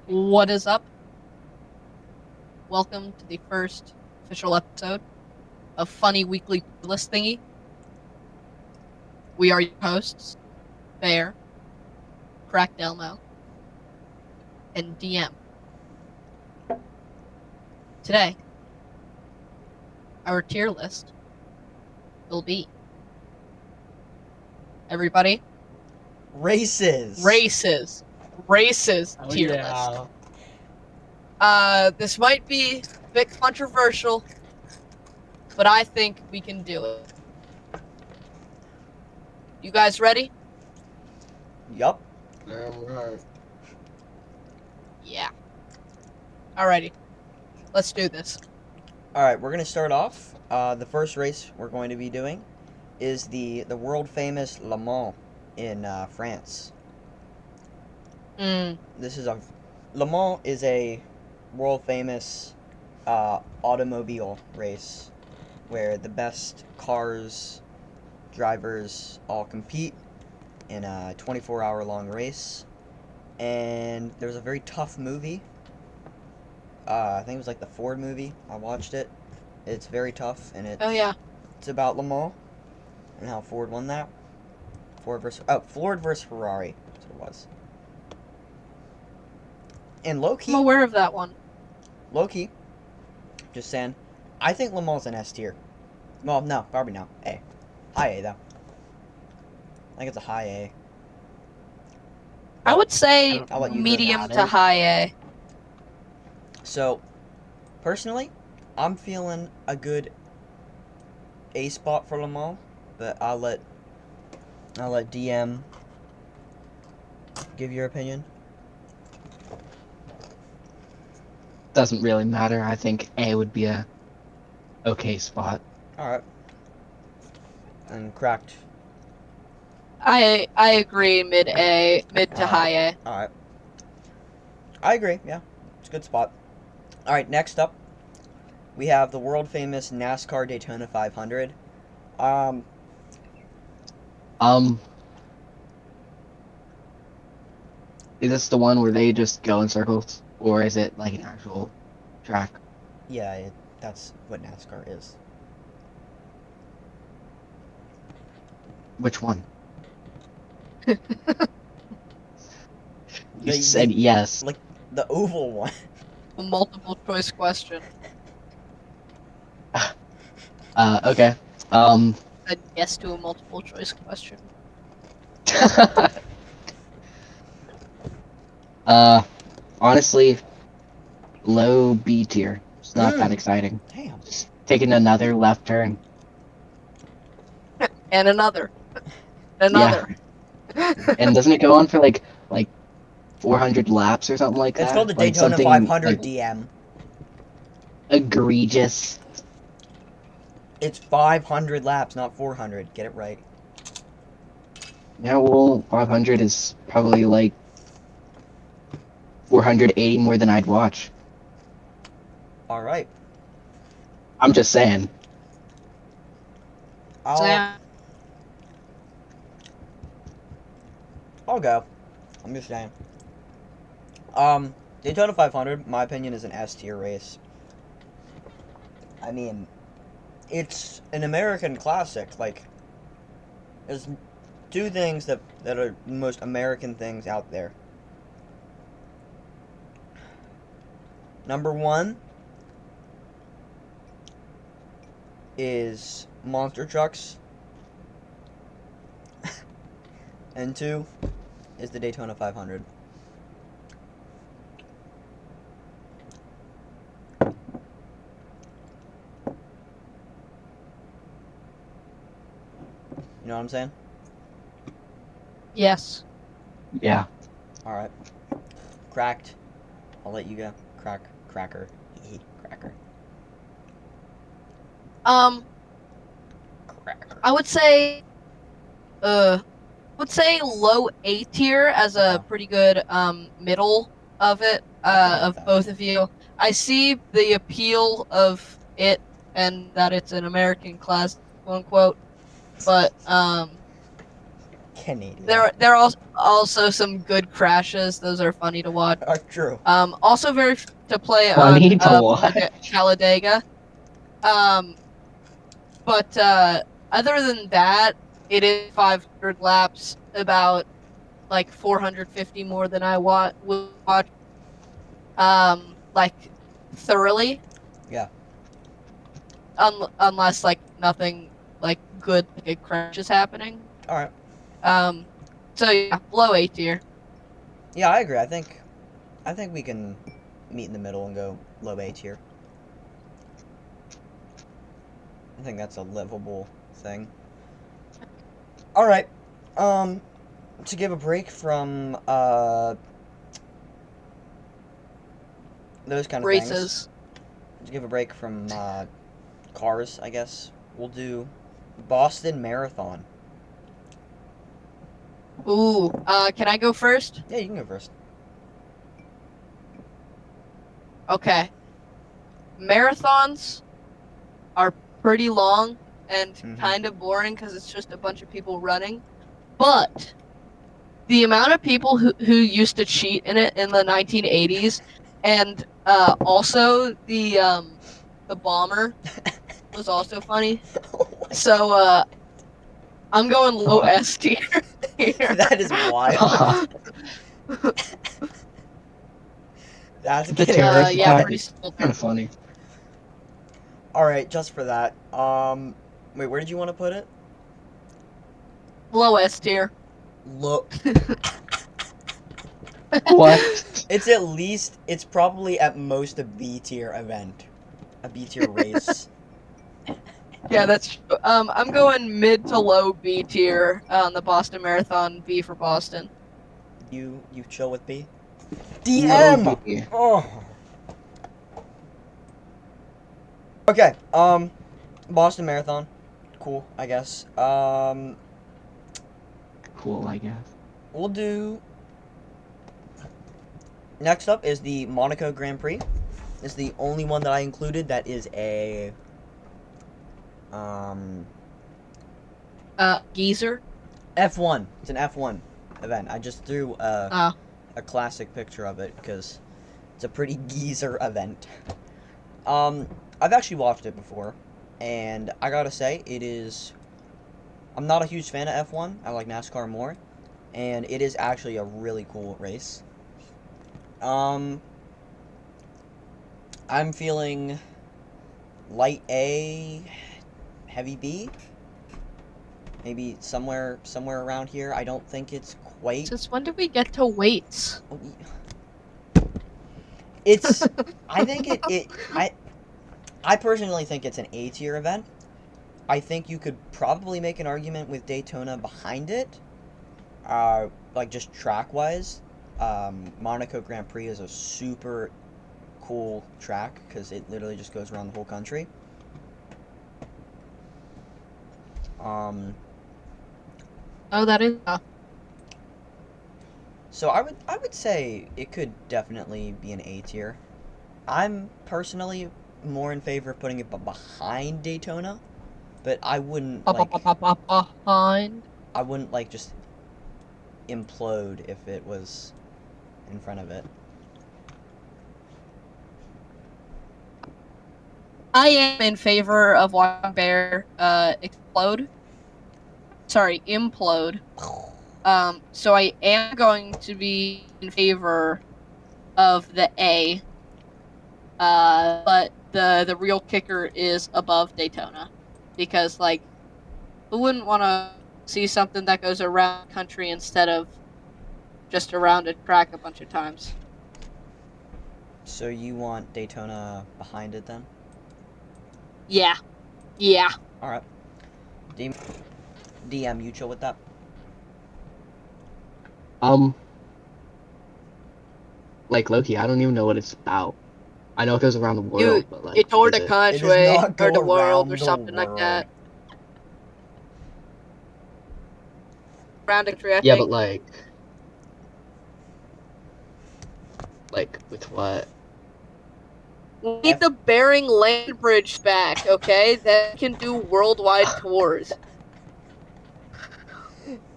What is up? Welcome to the first official episode of Funny Weekly List Thingy. We are your hosts, Bear, Crack Delmo, and DM. Today, our tier list will be everybody Races. races Oh, tier yeah. list. This might be a bit controversial, but I think we can do it. You guys ready? Yup. Alright. Yeah. Alrighty. Let's do this. Alright, we're going to start off. The first race we're going to be doing is the world famous Le Mans in France. Mm. Le Mans is a world famous automobile race where the best cars, drivers all compete in a 24-hour long race. And there's a very tough movie. I think it was like the Ford movie. I watched it. It's very tough, and Oh yeah. it's about Le Mans and how Ford won that. Ford versus Ferrari. That's what it was. And I'm aware of that one. low-key, just saying, I think Le Mans is an S tier. Well, no, probably no. A. High A, though. I think it's a high A. I would say I'll let you go medium next. to high A. So, personally, I'm feeling a good A spot for Le Mans, but I'll let DM give your opinion. Doesn't really matter. I think A would be a okay spot. Alright. And Cracked. I agree mid to high A. Alright. I agree, yeah. It's a good spot. Alright, next up, we have the world famous NASCAR Daytona 500. Is this the one where they just go in circles, or is it like an actual track? Yeah, that's what NASCAR is. Which one? The- You said yes. Like the oval one. A multiple choice question. Okay. A yes to a multiple choice question. Honestly, low B tier. It's not that exciting. Damn. Just taking another left turn. And another. Yeah. And doesn't it go on for like 400 laps or something like that? It's called the Like Daytona something 500 like DM. egregious. It's 500 laps, not 400. Get it right. Yeah, well, 500 is probably like 480 more than I'd watch. Alright. I'm just saying. I'll go. I'm just saying. Daytona 500, my opinion, is an S tier race. I mean, it's an American classic. Like, there's two things that are the most American things out there. Number one is monster trucks. And two is the Daytona 500. You know what I'm saying? Yes. Yeah. Alright. Cracked. I'll let you go. Cracker. Cracker. Cracker. I would say low A tier as a pretty good middle of it of both of you. I see the appeal of it and that it's an American class, quote unquote, but Canadian. There are also some good crashes. Those are funny to watch. Are true. Also very to play Funny on to watch. Talladega. Um, but other than that, it is 500 laps, about like 450 more than I would watch. Like thoroughly. Yeah. Unless like nothing like good like a crash is happening. All right. So yeah, below A tier. Yeah, I agree. I think we can meet in the middle and go low A tier. I think that's a livable thing. All right. To give a break from those kind of things. Races. To give a break from cars, I guess we'll do Boston Marathon. Ooh, can I go first? Yeah, you can go first. Okay. Marathons are pretty long and kind of boring because it's just a bunch of people running. But the amount of people who used to cheat in it in the 1980s, and also the bomber was also funny. So I'm going low S tier here. That is wild. That's The getting terrorist yeah, attack pretty is simple. kind of funny. All right, just for that. Wait, where did you want to put it? Low S tier. Look, What? it's probably at most a B tier event, a B tier race. Yeah, that's true. I'm going mid to low B tier on the Boston Marathon. B for Boston. You chill with B. Low DM. B. Oh. Okay. Boston Marathon, cool, I guess. Cool, I guess. We'll do. Next up is the Monaco Grand Prix. It's the only one that I included that is a Geezer. F1. It's an F1 event. I just threw a classic picture of it because it's a pretty geezer event. I've actually watched it before, and I gotta say, it is. I'm not a huge fan of F1. I like NASCAR more, and it is actually a really cool race. I'm feeling light A, heavy B. Maybe somewhere around here. I don't think it's quite. Since when did we get to weights? It's. I think I personally think it's an A tier event. I think you could probably make an argument with Daytona behind it. Like just track wise, Monaco Grand Prix is a super cool track because it literally just goes around the whole country. Oh, that is. So I would say it could definitely be an A tier. I'm personally more in favor of putting it behind Daytona, but I wouldn't like Behind. I wouldn't like just implode if it was in front of it. I am in favor of watching Bear explode. Sorry, implode. So I am going to be in favor of the A. But the real kicker is above Daytona, because like, who wouldn't want to see something that goes around the country instead of just around a track a bunch of times? So you want Daytona behind it then? Yeah. Yeah. All right. DM, you chill with that? Like Loki, I don't even know what it's about. I know it goes around the world, but like, It toured is the it? country not go or the world around or the something like that. world. Around the country, I Yeah, think. but like with what? We need the Bering Land Bridge back, okay? That can do worldwide tours.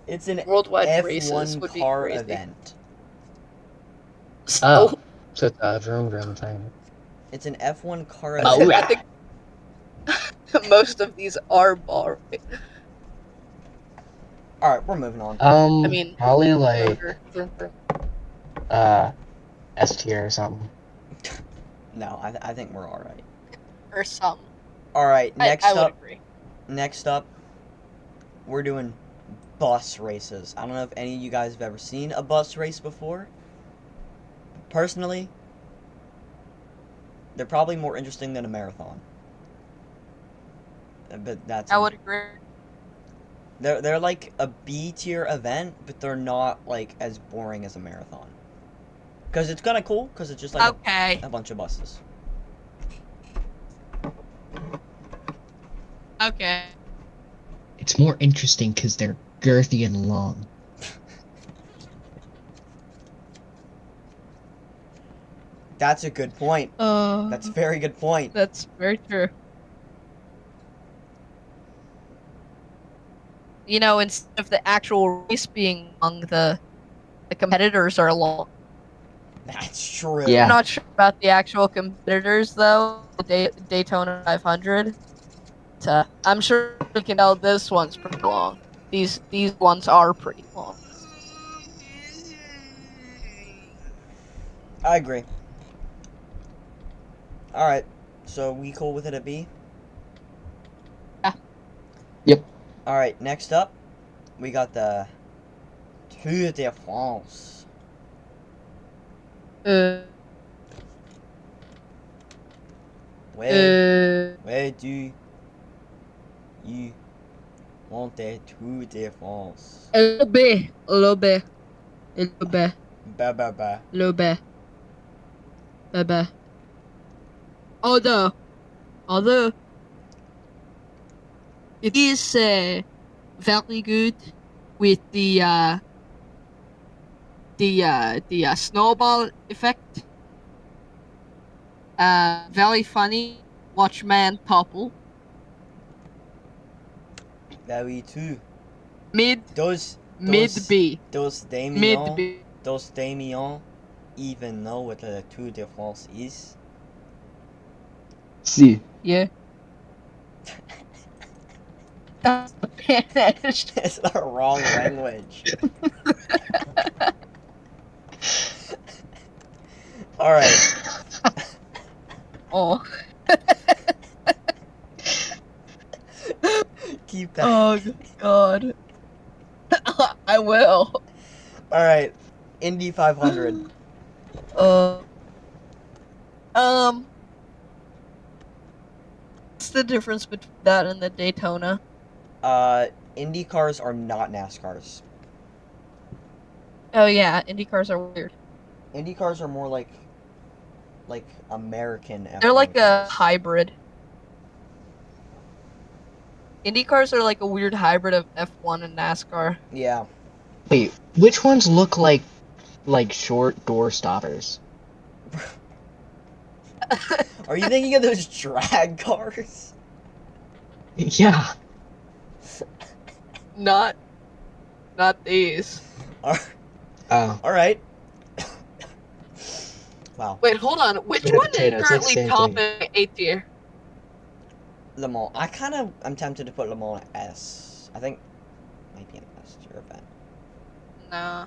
It's an Worldwide races F1 would be car crazy. event. Oh, so it's a vroom vroom thing. It's an F1 car I event. think most of these are bar. All right, we're moving on. I mean, Probably like motor. S tier or something. No, I think we're all right. Or some. All right, I would agree. Next up, we're doing bus races. I don't know if any of you guys have ever seen a bus race before. Personally, they're probably more interesting than a marathon. But that's I would agree. they're like a B tier event, but they're not like as boring as a marathon. Because it's kind of cool, because it's just like Okay. a bunch of buses. Okay. It's more interesting because they're girthy and long. That's a good point. That's a very good point. That's very true. You know, instead of the actual race being long, the competitors are long. That's true. Yeah. I'm not sure about the actual competitors though. The Daytona 500. I'm sure you can tell this one's pretty long. These ones are pretty long. I agree. All right, so we cool with it at B? Yeah. Yep. All right, next up, we got the Tour de France. Where do you want the Tour de France? A little bit. A little bit. A little bit. Ba ba ba. A little bit. A bit. Although it is very good with the snowball effect. Very funny. Watch man topple. Very too. Mid Those B. those Mid Damien, B. those Damien even know what the Tour de France is? See. Yeah. That's Spanish. It's the wrong language. All right. Oh. Keep that. Oh God. I will. All right. Indy 500. What's the difference between that and the Daytona? Indy cars are not NASCARs. Oh yeah, Indy cars are weird. Indy cars are more like American F1 They're like a cars. hybrid. Indy cars are like a weird hybrid of F1 and NASCAR. Yeah. Wait, which ones look like short door stoppers? Are you thinking of those drag cars? Yeah. Not these. All Oh. right. Wow. Wait, hold on. Which Potato, one potato, is it's like currently same top thing. in A tier? Le Mans. I'm tempted to put Le Mans at S. I think might be an S tier event. Nah.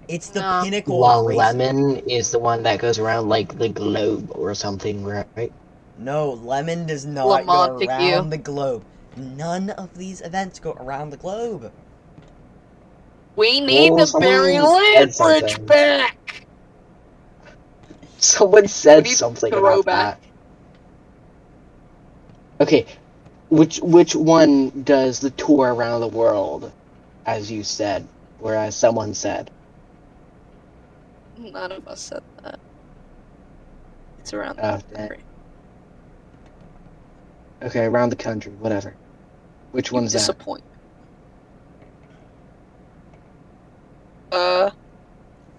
It's the No. pinnacle While of racing. Lemon is the one that goes around like the globe or something, right? No, Lemon does Le not Mans go pick around you. the globe. None of these events go around the globe. We need Well, the Barry someone Land said Bridge something. back. Someone We said need something the about throwback. that. Okay, which one does the tour around the world, as you said, whereas someone said? None of us said that. It's around Oh, the country. Okay, around the country, whatever. Which You one's that? disappoint.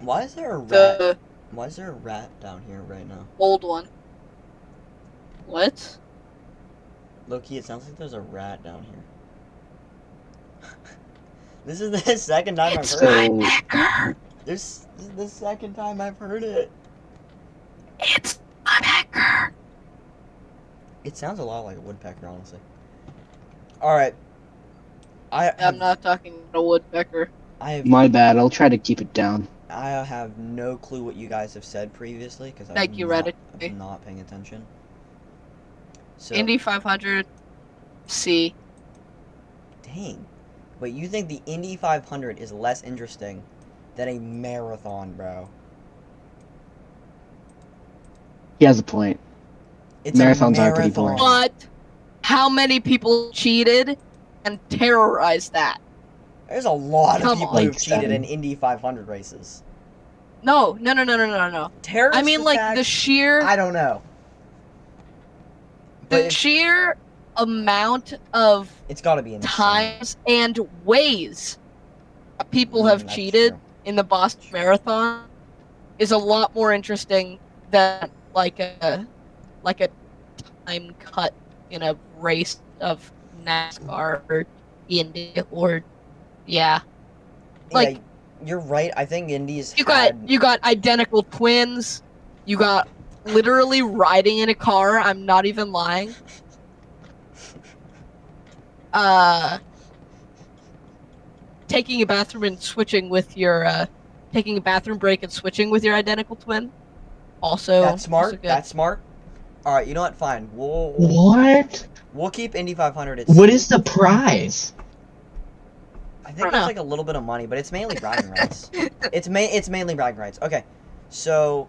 Why is there a rat? The Why is there a rat down here right now? old one. What? Loki, it sounds like there's a rat down here. This is the second time I've It's heard it. So- Linebacker. This is the second time I've heard it. It's Linebacker. It sounds a lot like a woodpecker, honestly. Alright. I'm not talking about a woodpecker. My bad. I'll try to keep it down. I have no clue what you guys have said previously because Thank you, I'm Reddit. not paying attention. So, Indy 500. C. dang. But you think the Indy 500 is less interesting than a marathon, bro? He has a point. It's Marathons a are pretty marathon. boring. But how many people cheated and terrorized that? There's a lot of Come people on. who've Like cheated 7. in Indy 500 races. No. Terrorist I mean, like, the attacks? sheer I don't know. But the sheer amount of it's got to be insane. times and ways people have That's cheated true. in the Boston Marathon is a lot more interesting than like a time cut in a race of NASCAR or Indy or yeah. Like, yeah, you're right. I think Indy's You had... got identical twins. You got literally riding in a car. I'm not even lying. Taking a bathroom and switching with your taking a bathroom break and switching with your identical twin. Also, That's smart. also good. That's smart. All right, you know what? Fine. What? We'll keep Indy 500. What is the prize? I I think don't there's know. like a little bit of money, but it's mainly bragging rights. It's mainly bragging rights. Okay, so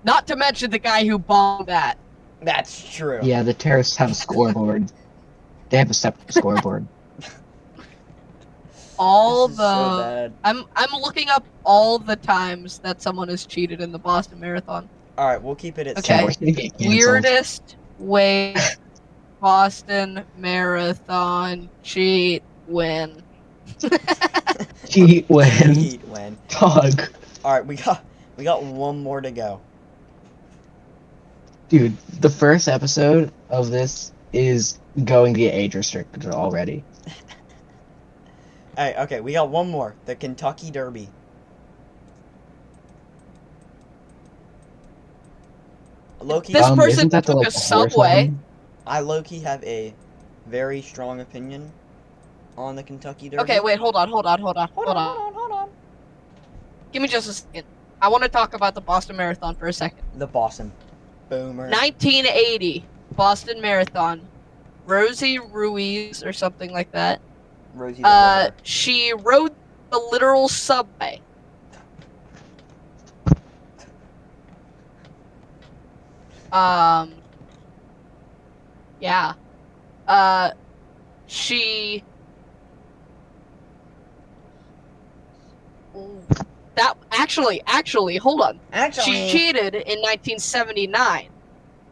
Not to mention the guy who bombed that. that's true. Yeah, the terrorists have a scoreboard. They have a separate scoreboard. All This is the so bad. I'm looking up all the times that someone has cheated in the Boston Marathon. All right, we'll keep it at Okay. We're gonna get canceled. Weirdest way Boston Marathon cheat win. Cheat win. Heat win. Dog. All right, we got one more to go. Dude, the first episode of this is going to get age restricted already. Hey, okay, we got one more. The Kentucky Derby. Low-key, This person isn't that the, took like, a the horse subway. one? I low-key have a very strong opinion on the Kentucky Derby. Okay, wait, hold on. Hold on. Give me just a second. I want to talk about the Boston Marathon for a second. The Boston Boomer. 1980 Boston Marathon. Rosie Ruiz or something like that. Rosie the Riveter. She rode the literal subway. Yeah. She that actually hold on. She cheated in 1979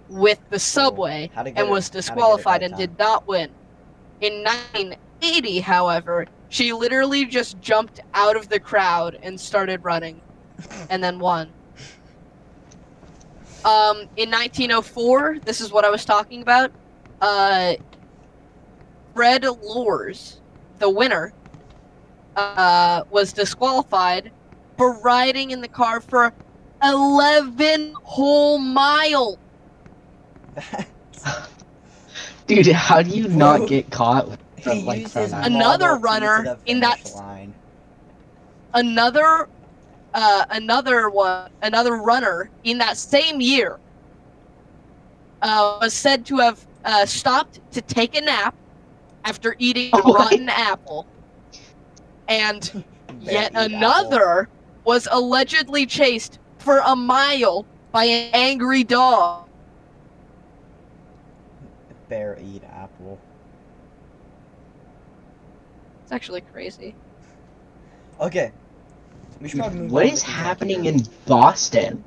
with the subway How to get and it- was how to get it disqualified right and time. did not win. In 1980, however, she literally just jumped out of the crowd and started running and then won. In 1904, this is what I was talking about. Fred Lors, the winner, was disqualified for riding in the car for 11 whole miles. Dude, how do you Bro, not get caught with He from, like, used from his that? Another Model T to runner the in that- finish line. Another runner in that same year was said to have stopped to take a nap after eating a Oh my- rotten apple, and yet Bear eat another was allegedly chased for a mile by an angry dog. apple. Bear eat apple. It's actually crazy. Okay. We should probably move What on is to Kentucky happening Derby. in Boston?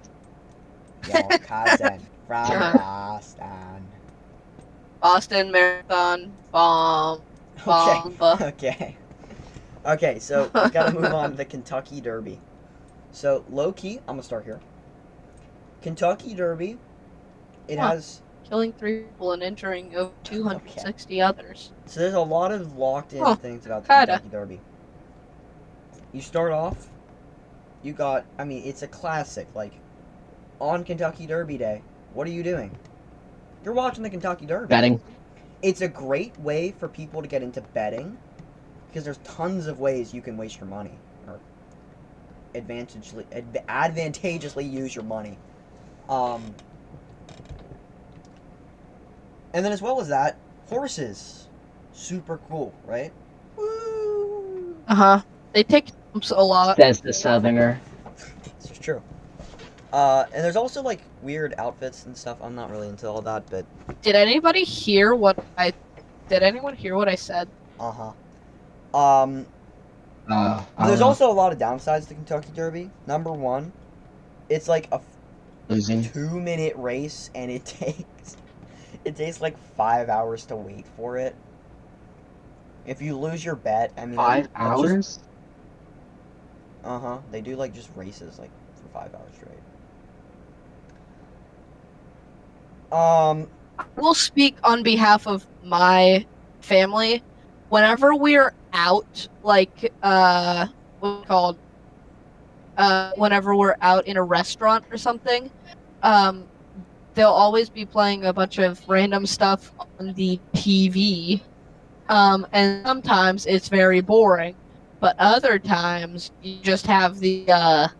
Your cousin from Boston. Boston Marathon bomb. Okay. Bomba. Okay. Okay, so we gotta move on to the Kentucky Derby. So low key, I'm gonna start here. Kentucky Derby, it Huh. has killing 3 people and injuring over 260 others. So there's a lot of locked-in Huh, things about the kinda. Kentucky Derby. You start off, you got, I mean, it's a classic. Like, on Kentucky Derby Day, what are you doing? You're watching the Kentucky Derby. Betting. It's a great way for people to get into betting because there's tons of ways you can waste your money or advantageously use your money. And then as well as that, horses. Super cool, right? Woo! They take jumps a lot. Says the Southerner. This is true. And there's also like weird outfits and stuff. I'm not really into all that, but Did anybody hear what I? Did anyone hear what I said? There's also a lot of downsides to Kentucky Derby. Number one, it's like a losing 2-minute race, and it takes like 5 hours to wait for it. If you lose your bet, I mean, 5 that's hours. They do like just races like for 5 hours straight. I will speak on behalf of my family. Whenever we're out, like what's it called? Whenever we're out in a restaurant or something, they'll always be playing a bunch of random stuff on the TV. And sometimes it's very boring, but other times you just have the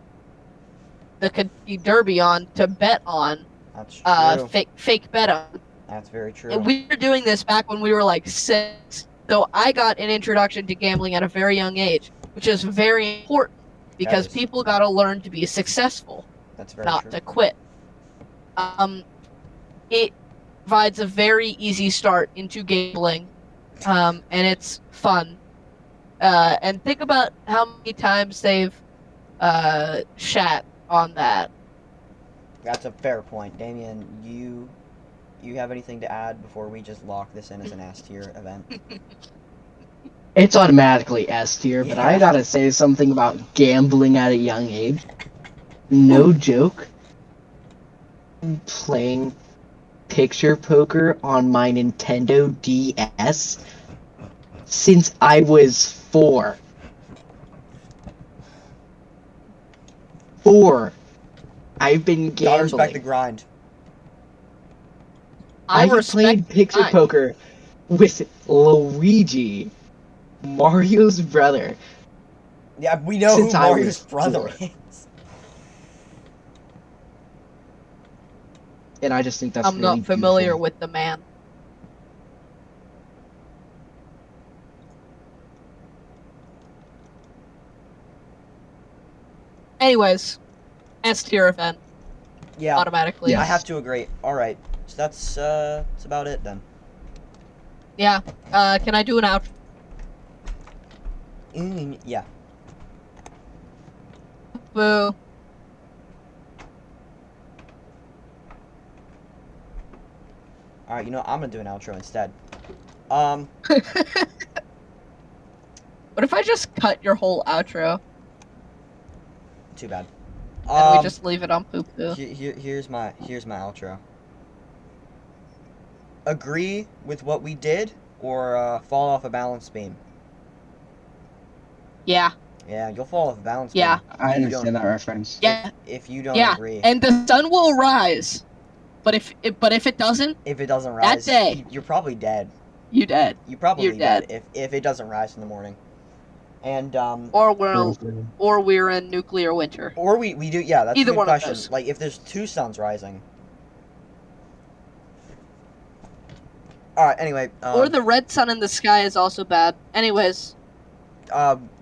Kentucky Derby on to bet on. That's true. Fake bet on. That's very true. And we were doing this back when we were like 6. So I got an introduction to gambling at a very young age, which is very important because people got to learn to be successful, That's very not true. to quit. It provides a very easy start into gambling, and it's fun. And think about how many times they've shat on that. That's a fair point. Damien, you have anything to add before we just lock this in as an S tier event? It's automatically S tier, but Yeah. I gotta say something about gambling at a young age. No joke. Playing picture poker on my Nintendo DS since I was 4. 4. I've been Gotta gambling. respect the grind. I played picture mine. poker with Luigi, Mario's brother. Yeah, we know Since who I Mario's was brother 4. is. And I just think that's I'm really not familiar beautiful. with the man. Anyways, S tier event Yeah, automatically. Yes. I have to agree. All right, so that's about it then. Yeah. Can I do an outro? Yeah. Boo. All right, you know I'm gonna do an outro instead. What if I just cut your whole outro Too bad. and we just leave it on poo poo? Here's my outro. Agree with what we did, or fall off a balance beam. Yeah. Yeah, you'll fall off a balance Yeah. beam. I if you understand that reference. Yeah. If you don't Yeah. agree. And the sun will rise. But if it doesn't, If it doesn't rise, day. you're probably dead. you dead. You're probably You're dead. if it doesn't rise in the morning. And Or we're in nuclear winter. or we do, yeah, that's Either a good one of question. those. Like if there's 2 suns rising. All right, anyway, Or the red sun in the sky is also bad. Anyways,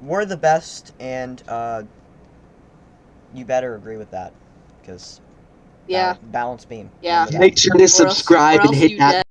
we're the best, and you better agree with that, because yeah. balance beam. Yeah. Remember that. Make sure to subscribe or and else hit you that dead.